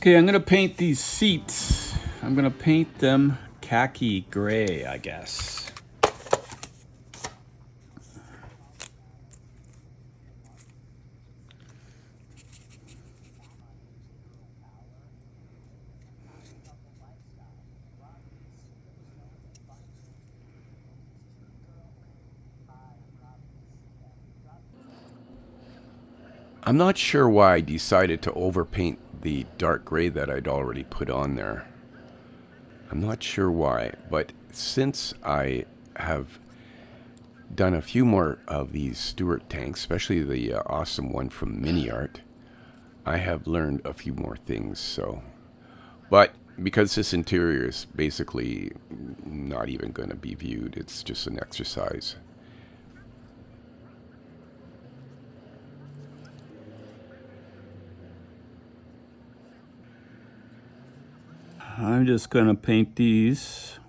Okay, I'm gonna paint these seats. I'm gonna paint them khaki gray, I guess. I'm not sure why I decided to overpaint the dark gray that I'd already put on there. I'm not sure why, but since I have done a few more of these Stuart tanks, especially the awesome one from Mini Art, I have learned a few more things. So, but because this interior is basically not even going to be viewed, it's just an exercise. I'm just gonna paint these.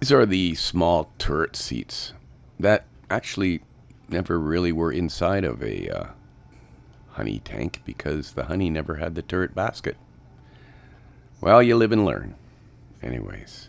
These are the small turret seats that actually never really were inside of a Honey tank because the Honey never had the turret basket. Well, you live and learn. Anyways.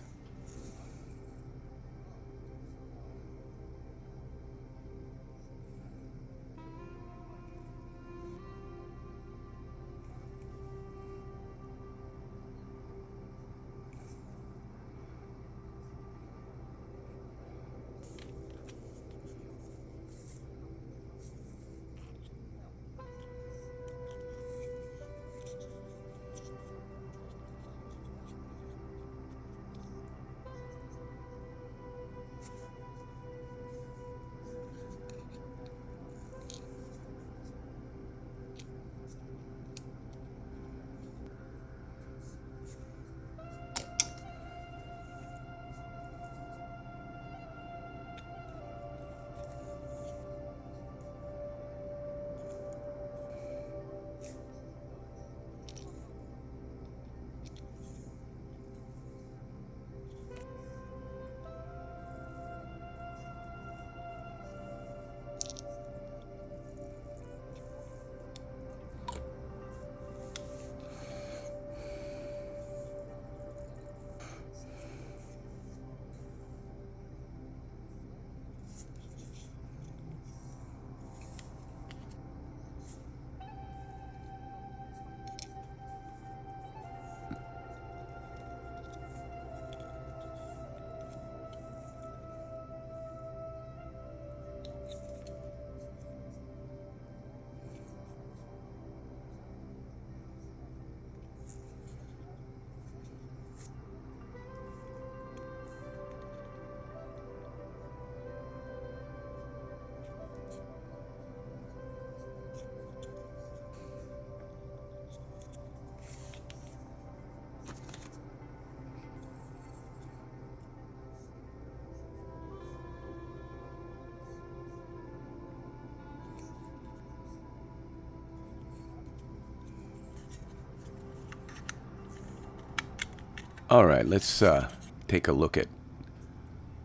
All right, let's take a look at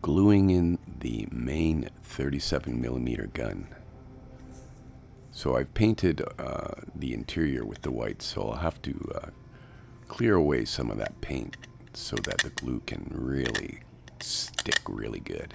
gluing in the main 37mm gun. So I've painted the interior with the white, so I'll have to clear away some of that paint so that the glue can really stick really good.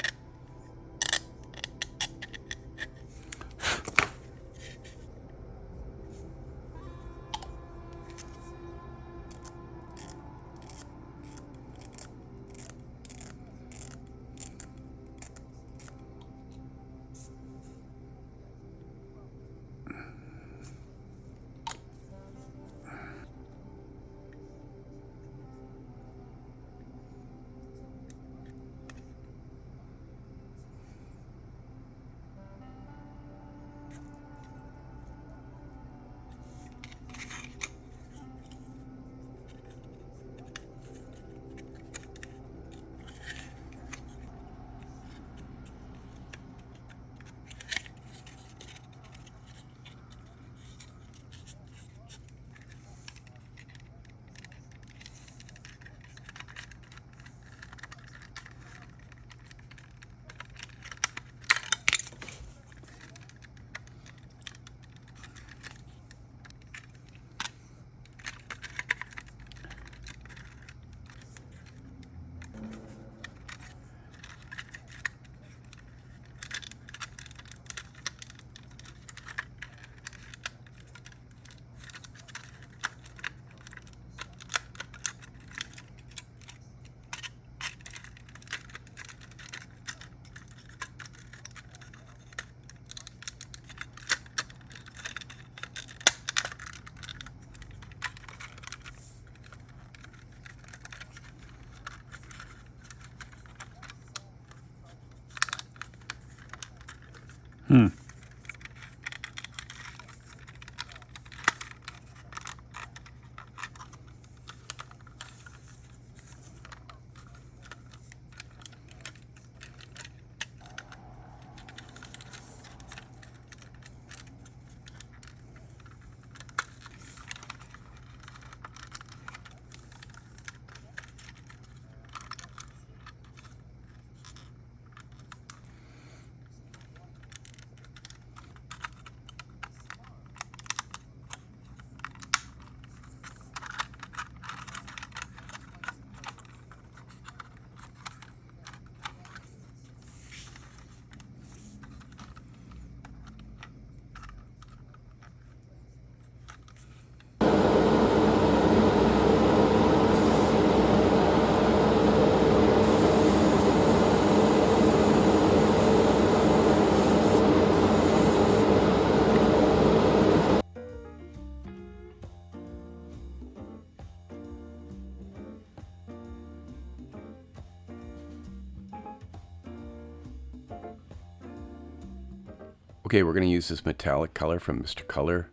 Okay, we're going to use this metallic color from Mr. Color,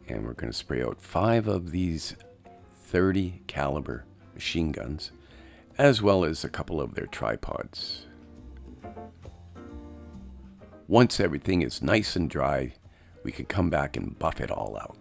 and we're going to spray out 5 of these 30 caliber machine guns, as well as a couple of their tripods. Once everything is nice and dry, we can come back and buff it all out.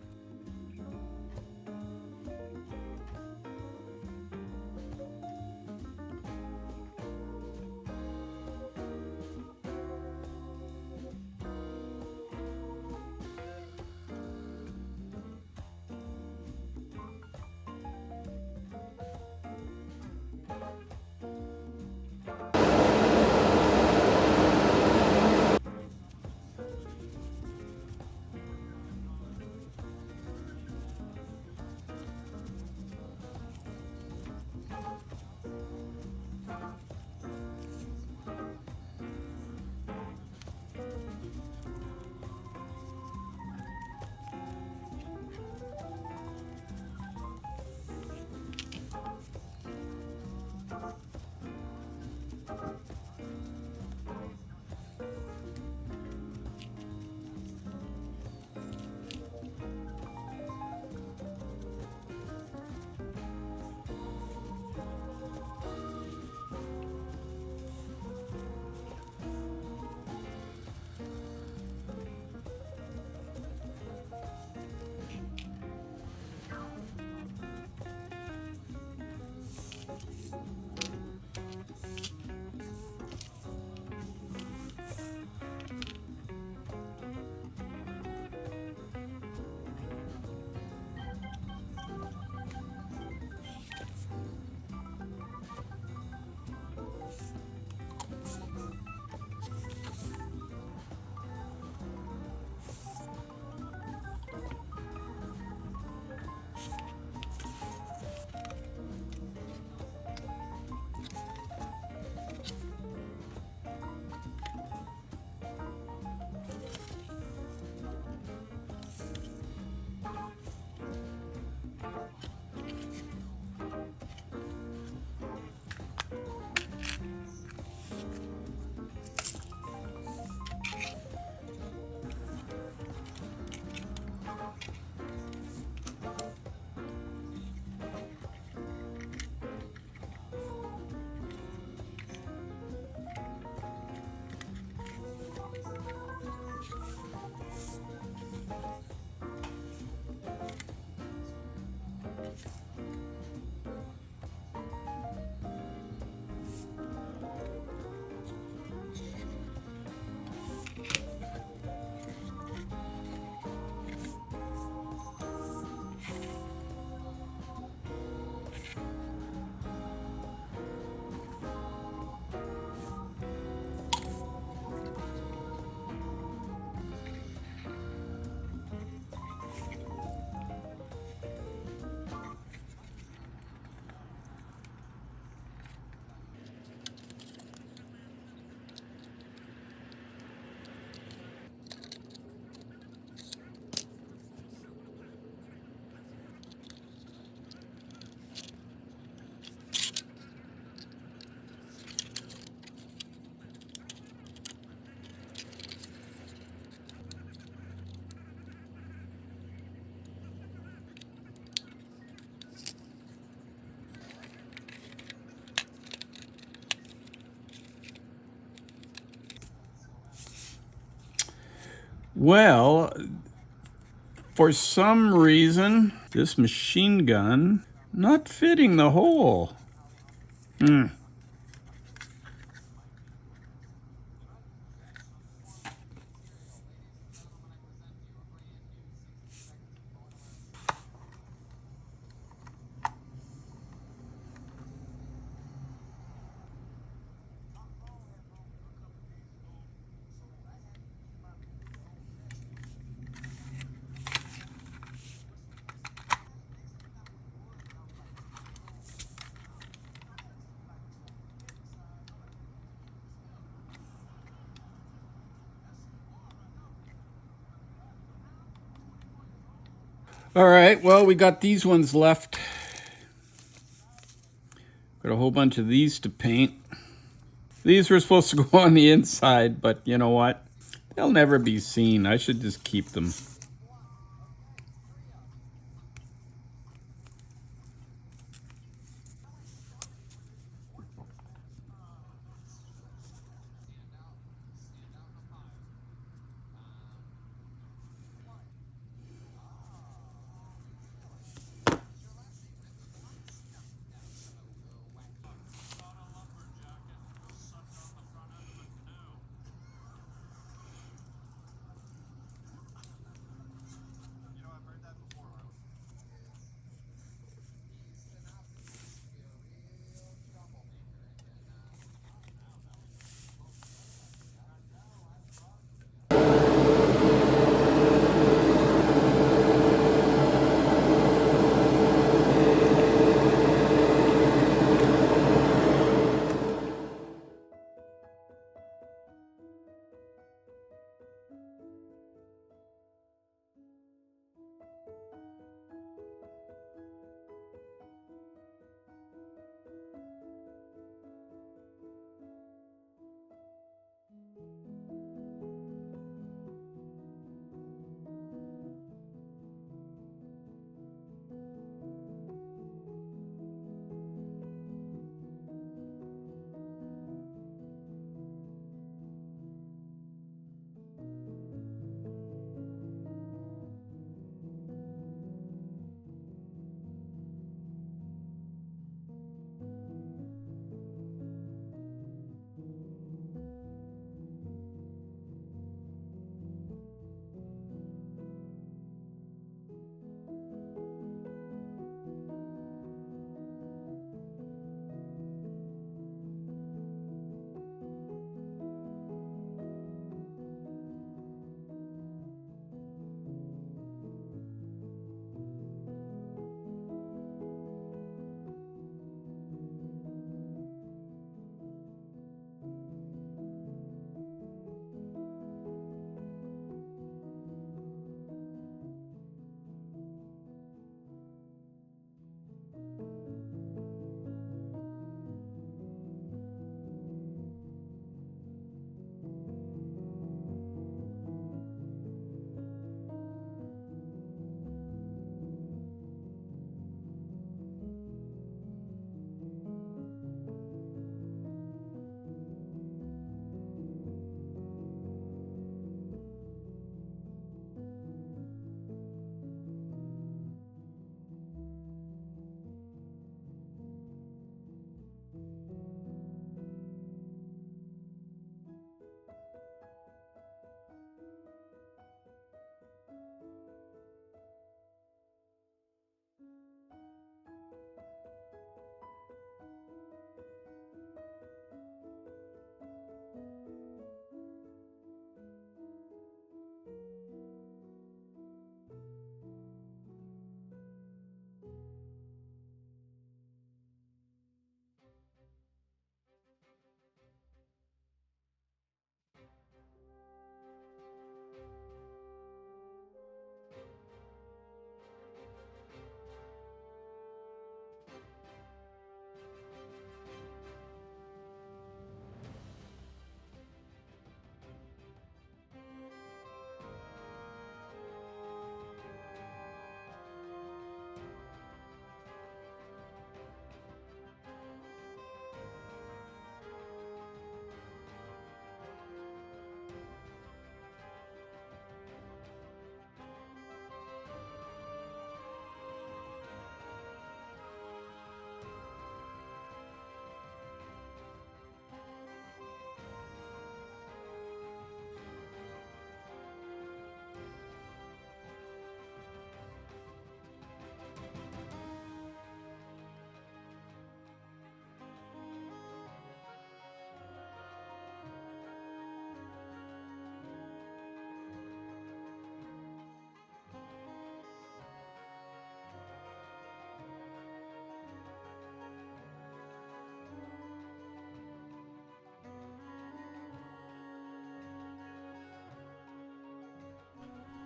Well, for some reason, this machine gun not fitting the hole. All right, well, we got these ones left. Got a whole bunch of these to paint. These were supposed to go on the inside, but you know what? They'll never be seen. I should just keep them.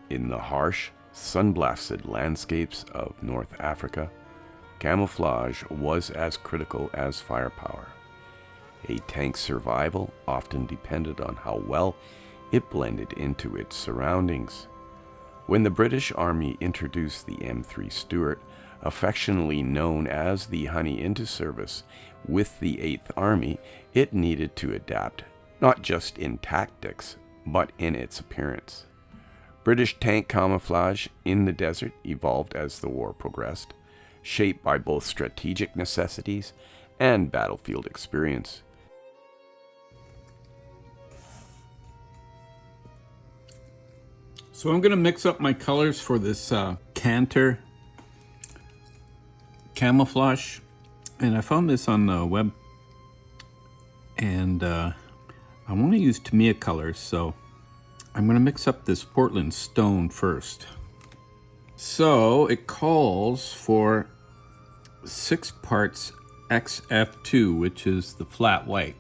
In the harsh, sun-blasted landscapes of North Africa, camouflage was as critical as firepower. A tank's survival often depended on how well it blended into its surroundings. When the British Army introduced the M3 Stuart, affectionately known as the Honey, into service with the 8th Army, it needed to adapt, not just in tactics, but in its appearance. British tank camouflage in the desert evolved as the war progressed, shaped by both strategic necessities and battlefield experience. So I'm going to mix up my colors for this Caunter Camouflage, and I found this on the web, and I want to use Tamiya colors, so I'm going to mix up this Portland stone first. So it calls for 6 parts XF2, which is the flat white,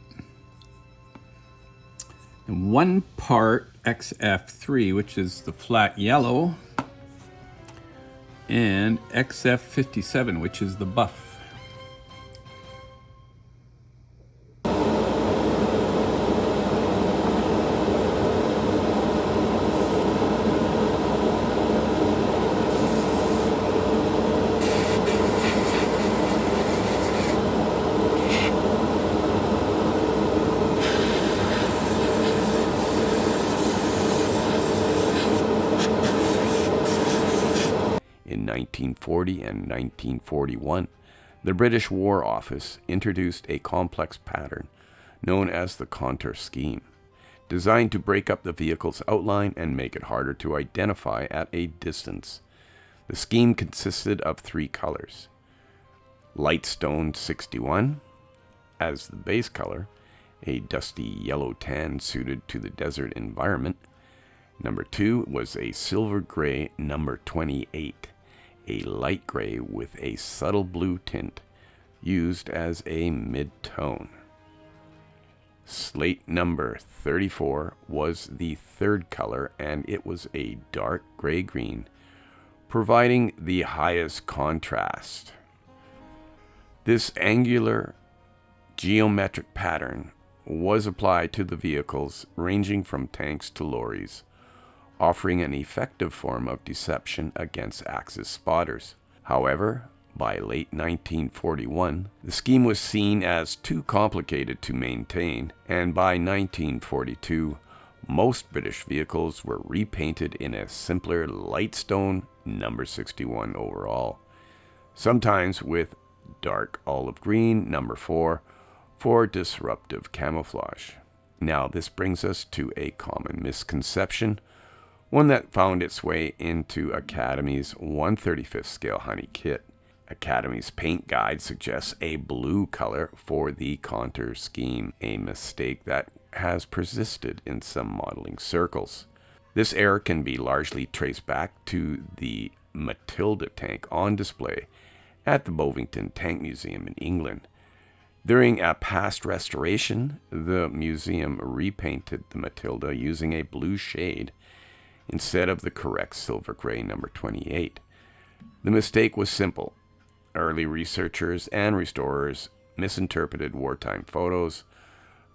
and 1 part XF3, which is the flat yellow, and XF57, which is the buff. In 1940 and 1941, the British War Office introduced a complex pattern known as the Caunter Scheme, designed to break up the vehicle's outline and make it harder to identify at a distance. The scheme consisted of 3 colors: light stone 61 as the base color, a dusty yellow tan suited to the desert environment. Number 2 was a silver gray number 28, a light gray with a subtle blue tint, used as a mid-tone. Slate number 34 was the 3rd color, and it was a dark gray-green, providing the highest contrast. This angular geometric pattern was applied to the vehicles ranging from tanks to lorries, offering an effective form of deception against Axis spotters. However, by late 1941, the scheme was seen as too complicated to maintain, and by 1942, most British vehicles were repainted in a simpler light stone number 61 overall, sometimes with dark olive green number 4 for disruptive camouflage. Now, this brings us to a common misconception, one that found its way into Academy's 1/35th scale Honey kit. Academy's paint guide suggests a blue color for the Caunter Scheme, a mistake that has persisted in some modeling circles. This error can be largely traced back to the Matilda tank on display at the Bovington Tank Museum in England. During a past restoration, the museum repainted the Matilda using a blue shade instead of the correct silver gray number 28. The mistake was simple. Early researchers and restorers misinterpreted wartime photos,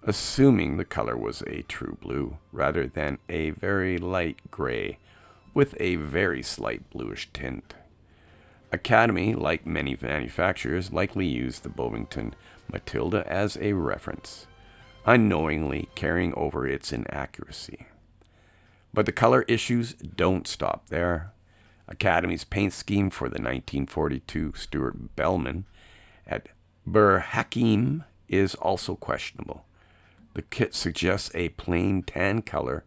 assuming the color was a true blue rather than a very light gray with a very slight bluish tint. Academy, like many manufacturers, likely used the Bovington Matilda as a reference, unknowingly carrying over its inaccuracy. But the color issues don't stop there. Academy's paint scheme for the 1942 Stuart Bellman at Bur Hakim is also questionable. The kit suggests a plain tan color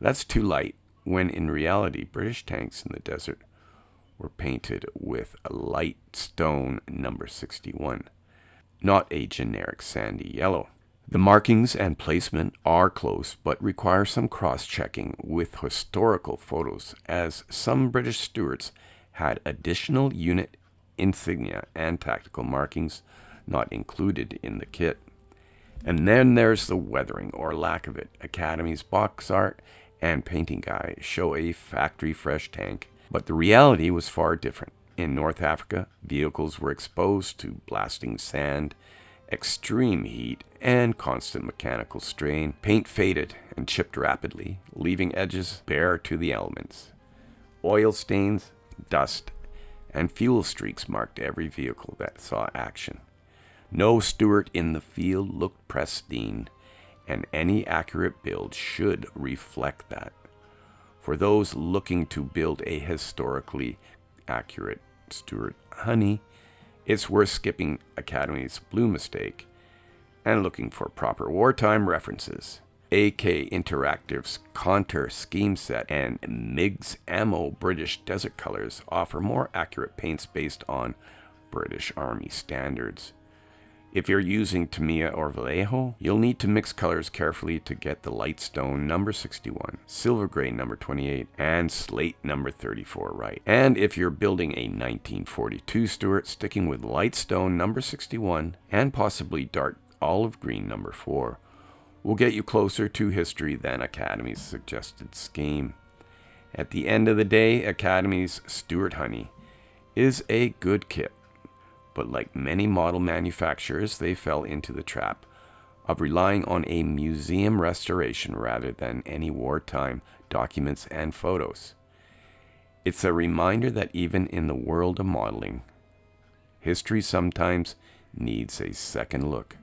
that's too light, when in reality British tanks in the desert were painted with a light stone number 61, not a generic sandy yellow. The markings and placement are close, but require some cross-checking with historical photos, as some British Stuarts had additional unit insignia and tactical markings not included in the kit. And then there's the weathering, or lack of it. Academy's box art and painting guide show a factory-fresh tank, but the reality was far different. In North Africa, vehicles were exposed to blasting sand extreme heat, and constant mechanical strain, paint faded and chipped rapidly, leaving edges bare to the elements. Oil stains, dust, and fuel streaks marked every vehicle that saw action. No Stuart in the field looked pristine, and any accurate build should reflect that. For those looking to build a historically accurate Stuart Honey, it's worth skipping Academy's blue mistake and looking for proper wartime references. AK Interactive's Caunter Scheme set and MiG's Ammo British Desert Colors offer more accurate paints based on British Army standards. If you're using Tamiya or Vallejo, you'll need to mix colors carefully to get the light stone number 61, silver gray number 28, and slate number 34 right. And if you're building a 1942 Stuart, sticking with light stone number 61 and possibly dark olive green number 4 will get you closer to history than Academy's suggested scheme. At the end of the day, Academy's Stuart Honey is a good kit. But like many model manufacturers, they fell into the trap of relying on a museum restoration rather than any wartime documents and photos. It's a reminder that even in the world of modeling, history sometimes needs a second look.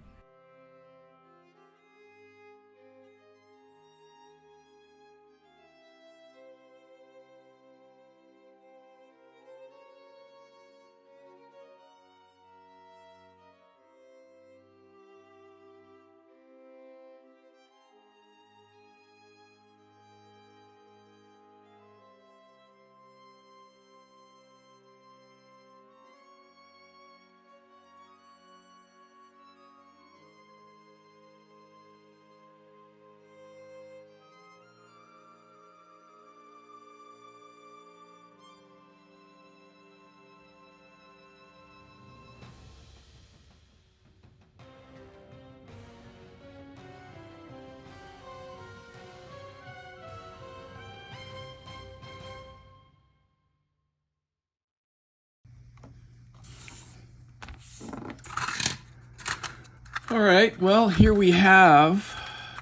All right, well, here we have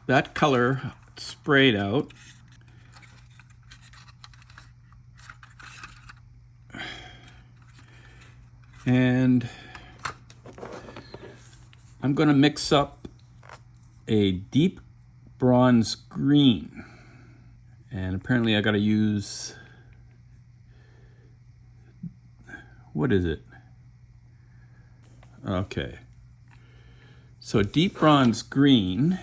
that color sprayed out. And I'm going to mix up a deep bronze green. And apparently I got to use, what is it? Okay. So deep bronze green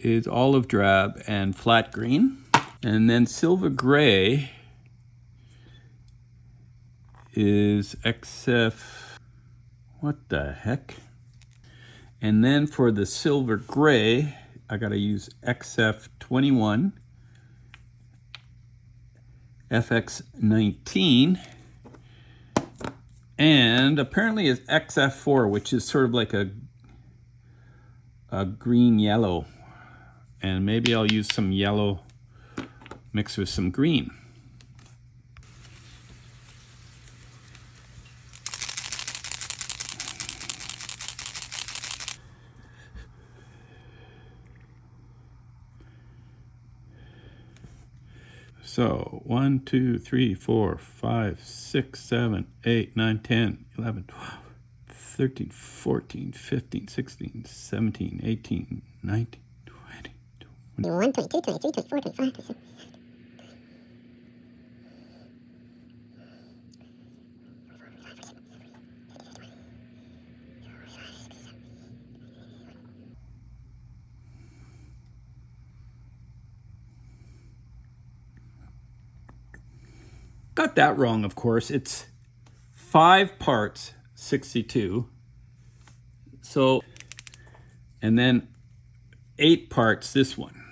is olive drab and flat green. And then silver gray is XF, what the heck? And then for the silver gray, I gotta use XF21, FX19, and apparently it's XF4, which is sort of like a green yellow, and maybe I'll use some yellow mixed with some green. So 1, 2, 3, 4, 5, 6, 7, 8, 9, 10, 11, 12, 13, 14, 15, 16, 17, 18, 19, 20, 21, 22, 23, 24, 25, 26. Got that wrong, of course. It's 5 parts, 62. So, and then 8 parts, this one.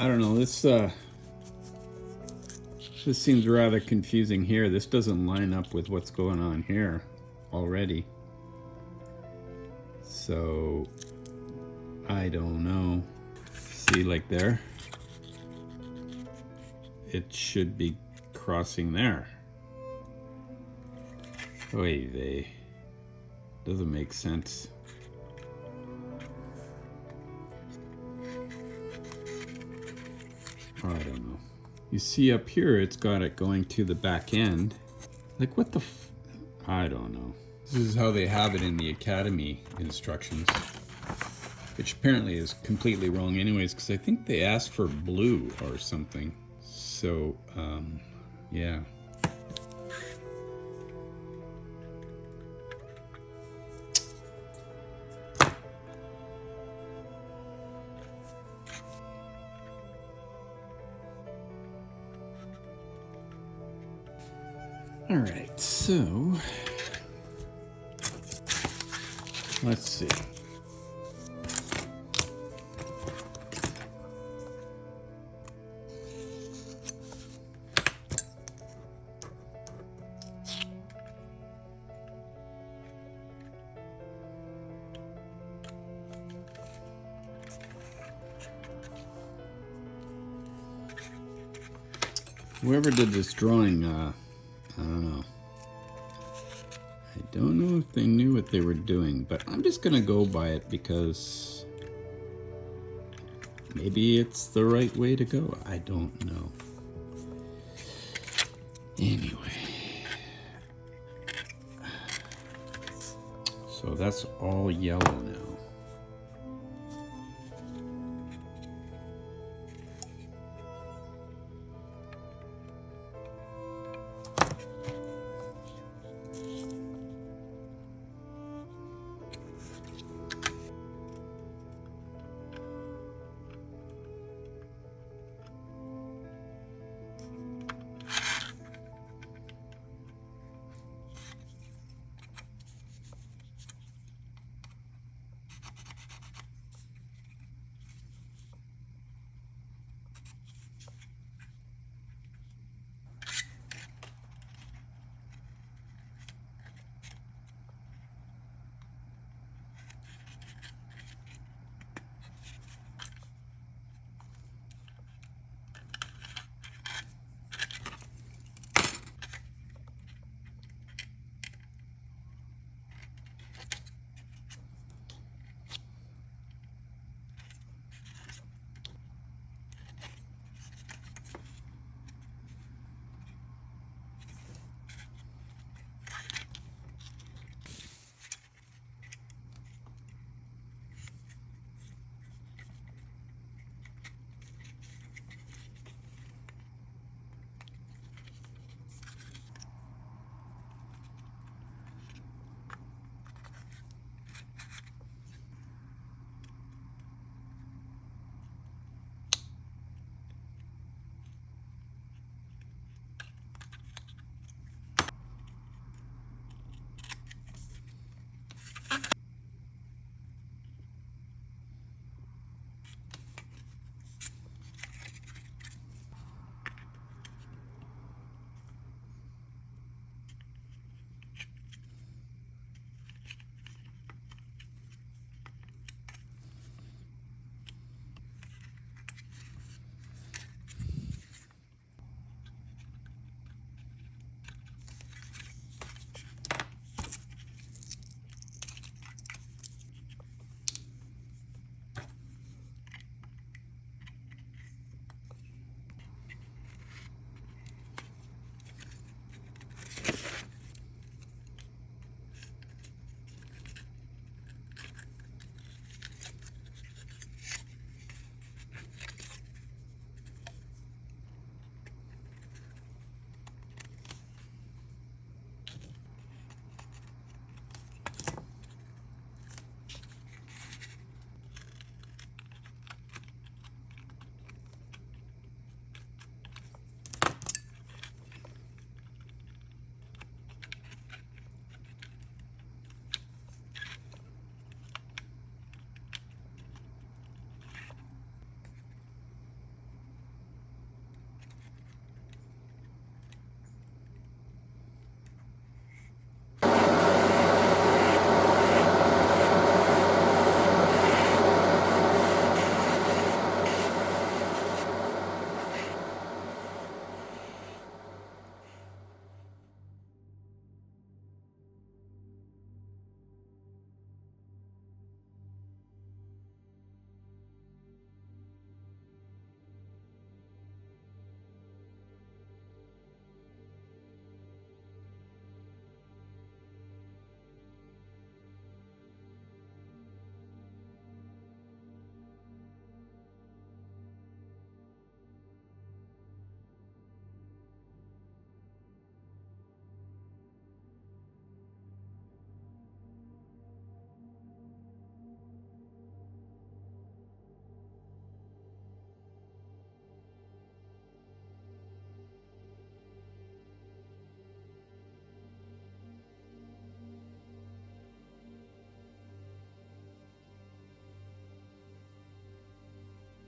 I don't know, this seems rather confusing here. This doesn't line up with what's going on here already. So, I don't know. See, like there? It should be crossing there. Oy vey. Doesn't make sense. I don't know. You see up here, it's got it going to the back end. Like what the I don't know. This is how they have it in the Academy instructions. Which apparently is completely wrong anyways, because I think they asked for blue or something. So, yeah. All right, so let's see. Whoever did this drawing, I don't know. I don't know if they knew what they were doing, but I'm just gonna go by it because maybe it's the right way to go. I don't know. Anyway. So that's all yellow now.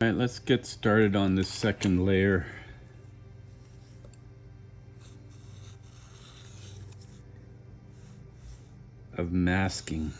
All right, let's get started on this second layer. Of masking.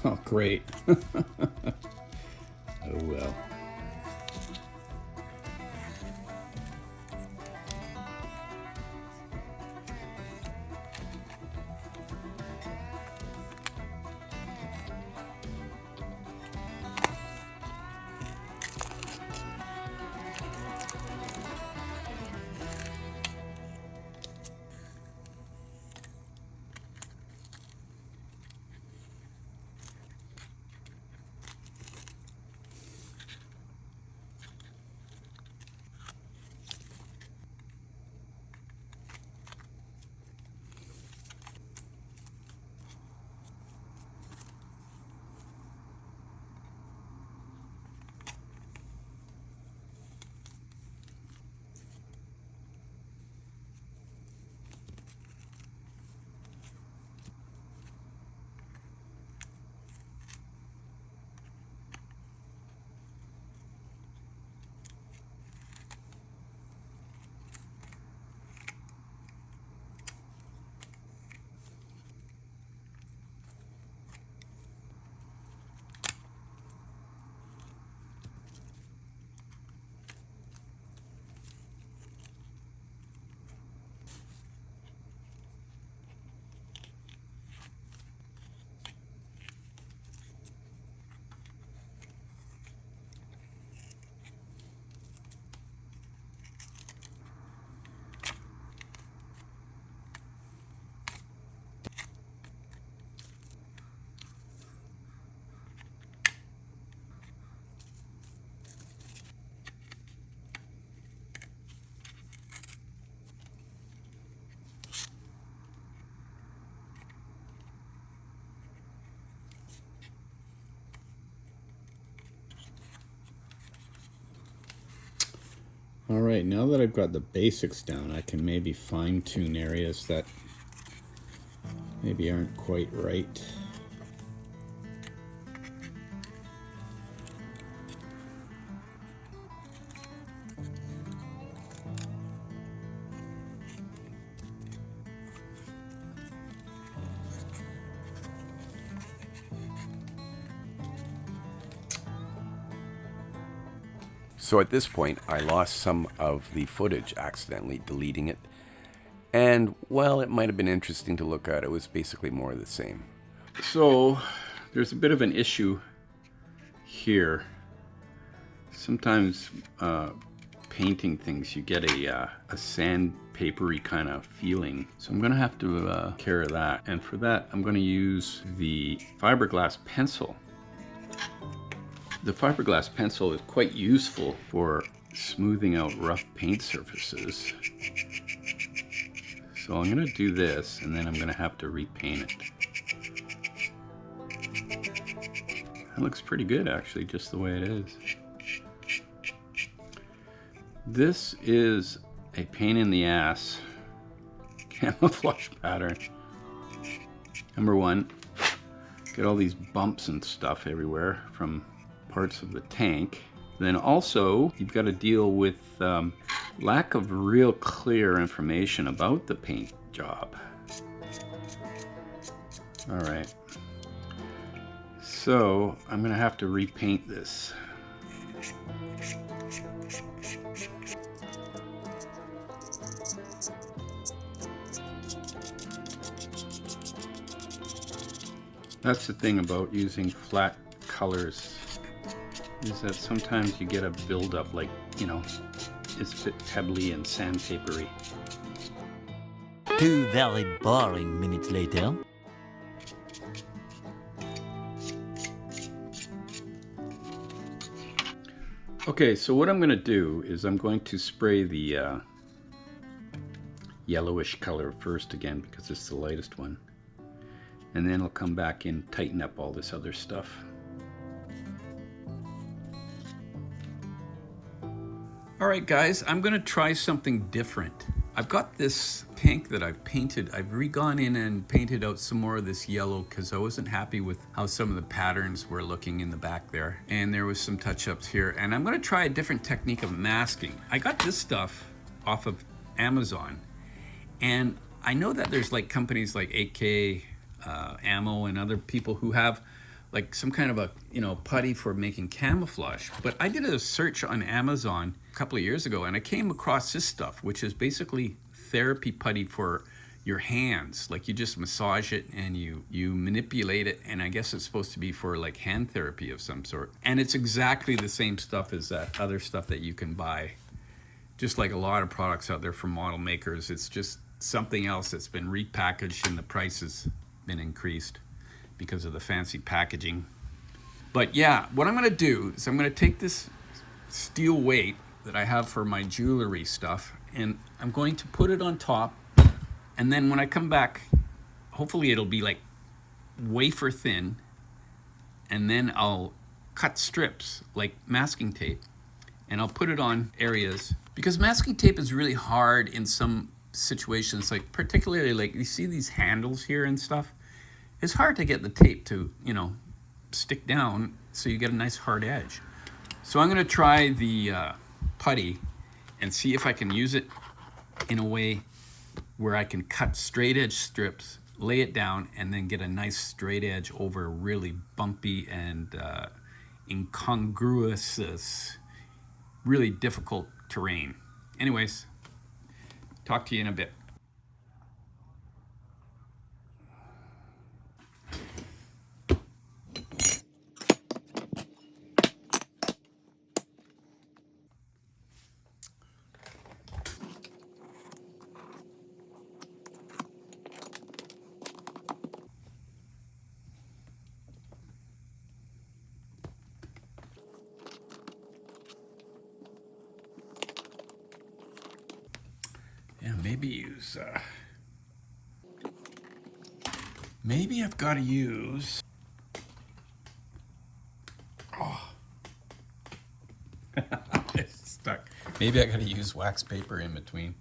Oh, great. Oh, well. All right, now that I've got the basics down, I can maybe fine-tune areas that maybe aren't quite right. So at this point, I lost some of the footage, accidentally deleting it. And, well, it might have been interesting to look at. It was basically more of the same. So there's a bit of an issue here. Sometimes painting things, you get a sandpapery kind of feeling. So I'm gonna have to care of that. And for that, I'm gonna use the fiberglass pencil. The fiberglass pencil is quite useful for smoothing out rough paint surfaces. So I'm gonna do this, and then I'm gonna have to repaint it. That looks pretty good, actually, just the way it is. This is a pain in the ass camouflage pattern. Number one, get all these bumps and stuff everywhere from parts of the tank. Then also, you've got to deal with lack of real clear information about the paint job. All right. So I'm gonna have to repaint this. That's the thing about using flat colors, is that sometimes you get a buildup, like, you know, it's a bit pebbly and sandpapery. 2 very boring minutes later. Okay, so what I'm going to do is I'm going to spray the yellowish color first again, because it's the lightest one. And then I'll come back in, tighten up all this other stuff. All right, guys, I'm gonna try something different. I've got this pink that I've painted. I've gone in and painted out some more of this yellow because I wasn't happy with how some of the patterns were looking in the back there. And there was some touch-ups here. And I'm gonna try a different technique of masking. I got this stuff off of Amazon. And I know that there's like companies like AK, Ammo, and other people who have like some kind of a, you know, putty for making camouflage. But I did a search on Amazon a couple of years ago, and I came across this stuff, which is basically therapy putty for your hands. Like you just massage it and you manipulate it, and I guess it's supposed to be for like hand therapy of some sort. And it's exactly the same stuff as that other stuff that you can buy. Just like a lot of products out there from model makers, it's just something else that's been repackaged and the price has been increased because of the fancy packaging. But yeah, what I'm gonna do is I'm gonna take this steel weight that I have for my jewelry stuff, and I'm going to put it on top, and then when I come back, hopefully it'll be like wafer thin, and then I'll cut strips like masking tape, and I'll put it on areas, because masking tape is really hard in some situations, like particularly like you see these handles here and stuff. It's hard to get the tape to, you know, stick down so you get a nice hard edge. So I'm gonna try the putty and see if I can use it in a way where I can cut straight edge strips, lay it down, and then get a nice straight edge over really bumpy and incongruous, really difficult terrain. Anyways, talk to you in a bit. Yeah, maybe I've got to use, oh, it's stuck. Maybe I got to use wax paper in between.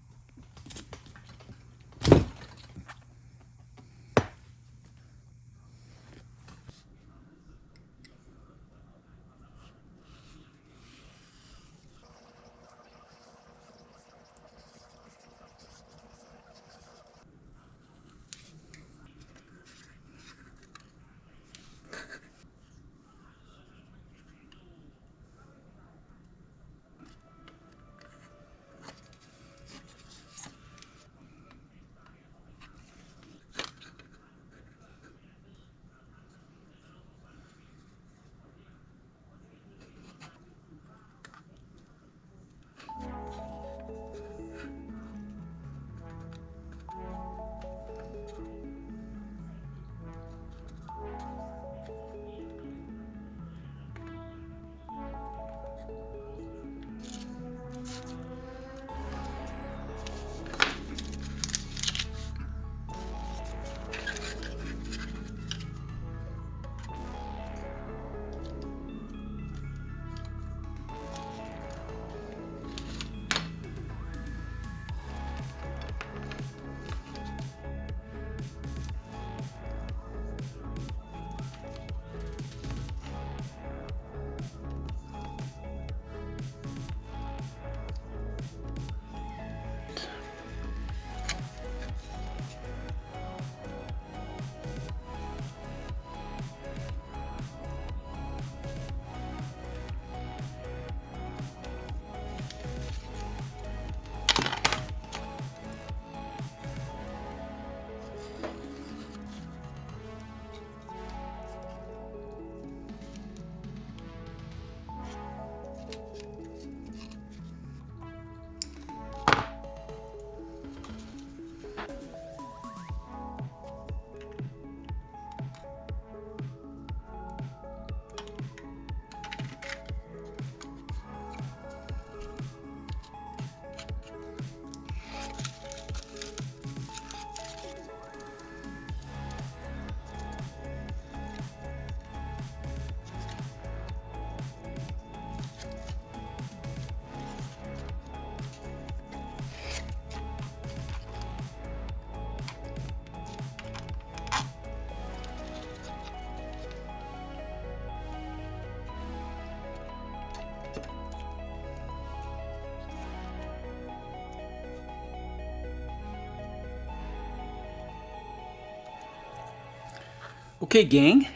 Okay, gang,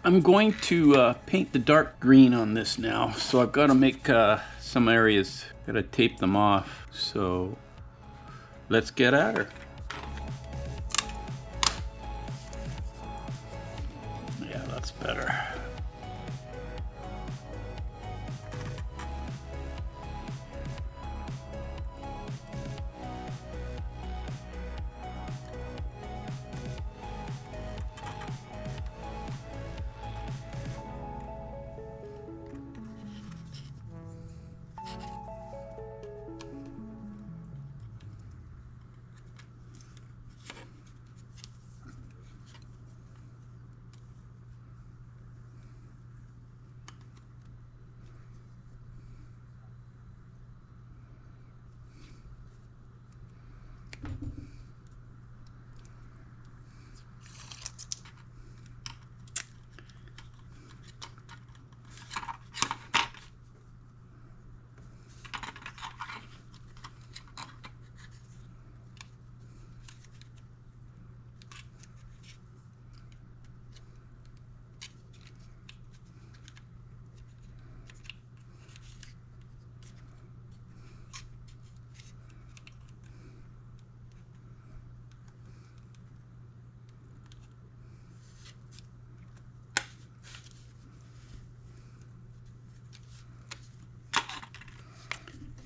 I'm going to paint the dark green on this now, so I've got to make some areas, got to tape them off. So let's get at her. Yeah, that's better.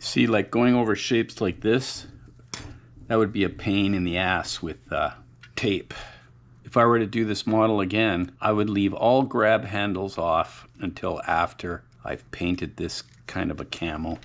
See, like going over shapes like this, that would be a pain in the ass with tape. If I were to do this model again, I would leave all grab handles off until after I've painted this kind of a camel.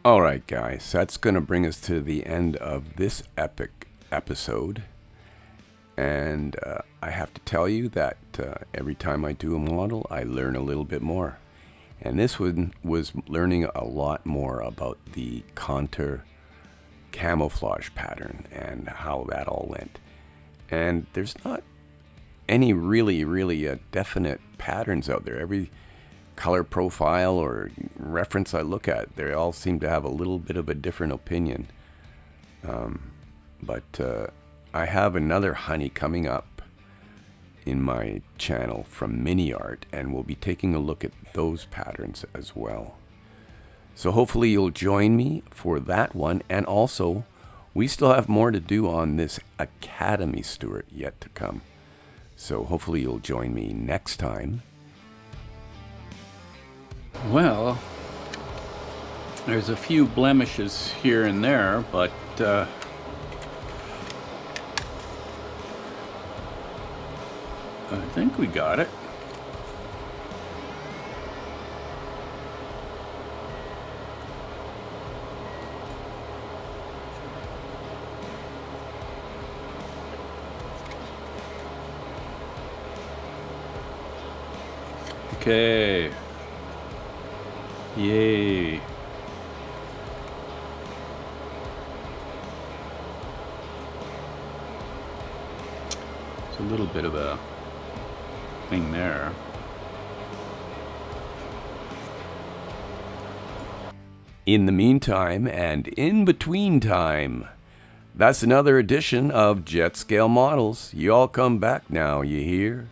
All right, guys, that's going to bring us to the end of this epic episode. And I have to tell you that every time I do a model, I learn a little bit more. And this one was learning a lot more about the Caunter camouflage pattern and how that all went. And there's not any really definite patterns out there. Every color profile or reference I look at, they all seem to have a little bit of a different opinion. But I have another honey coming up in my channel from mini art, and we'll be taking a look at those patterns as well. So hopefully you'll join me for that one, and also we still have more to do on this Academy Stuart yet to come. So hopefully you'll join me next time. Well, there's a few blemishes here and there, but I think we got it. Okay. Yay. It's a little bit of a thing there. In the meantime, and in between time, that's another edition of Jet Scale Models. You all come back now, you hear?